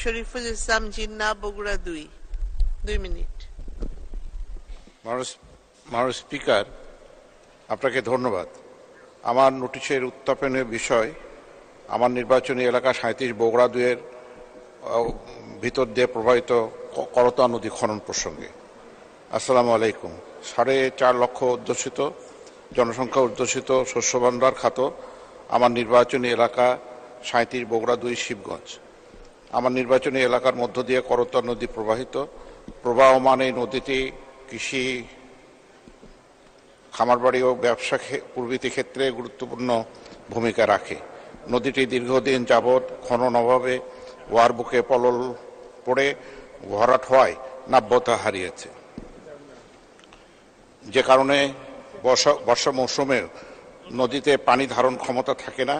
Shariful Islam Jinnah, Bogura 2 minute. মাননীয় speaker, আপনাকে ধন্যবাদ। আমার নোটিশের উত্থাপনের বিষয় আমার নির্বাচনী এলাকা 37 বগুড়া 2 এর ভিতর দিয়ে প্রবাহিত করতোয়া নদী খনন প্রসঙ্গে। আসসালামু আলাইকুম। 4.5 লক্ষ অধ্যুষিত জনসংখ্যা অধ্যুষিত শস্য ভাণ্ডার খাত আমার নির্বাচনী এলাকা 37 বগুড়া 2 শিবগঞ্জ। আমার নির্বাচনী এলাকার মধ্য দিয়ে করতোয়া নদী প্রবাহিত। প্রবাহমান এই নদীটি কৃষি, খামারবাড়ি ও ব্যবসা প্রভৃতি ক্ষেত্রে গুরুত্বপূর্ণ ভূমিকা রাখে। নদীটি দীর্ঘদিন যাবৎ খনন অভাবে ওয়ার বুকে পলল পড়ে ভরাট হওয়ায় নাব্যতা হারিয়েছে, যে কারণে বর্ষা মৌসুমে নদীতে পানি ধারণ ক্ষমতা থাকে না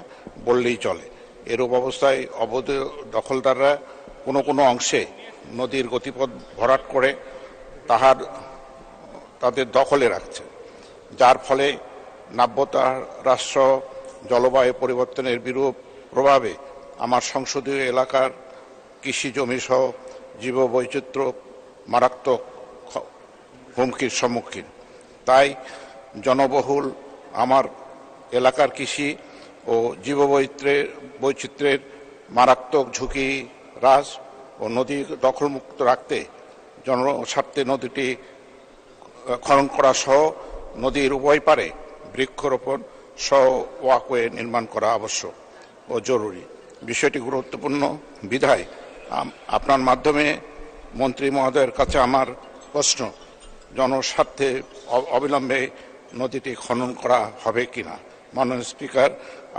বললেই চলে। এরূপ অবস্থায় অবৈধ দখলদাররা কোনো অংশে নদীর গতিপথ ভরাট করে তাদের দখলে রাখছে, যার ফলে নাব্যতা হ্রাস, জলবায়ু পরিবর্তনের বিরূপ প্রভাবে আমার সংসদীয় এলাকার কৃষি জমি সহ জীববৈচিত্র্য মারাত্মক হুমকির সম্মুখীন। তাই জনবহুল আমার এলাকার কৃষি ও জীববৈচিত্র্যের মারাত্মক ঝুঁকি হ্রাস ও নদী দখলমুক্ত রাখতে জনস্বার্থে নদীটি খনন করা সহ নদীর উভয় পারে বৃক্ষরোপণ সহ ওয়াকওয়ে নির্মাণ করা আবশ্যক ও জরুরি। বিষয়টি গুরুত্বপূর্ণ বিধায় আপনার মাধ্যমে মন্ত্রী মহোদয়ের কাছে আমার প্রশ্ন, জনস্বার্থে অবিলম্বে নদীটি খনন করা হবে কিনা। মাননীয় স্পিকার,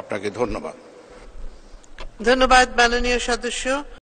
আপনাকে ধন্যবাদ। ধন্যবাদ মাননীয় সদস্য।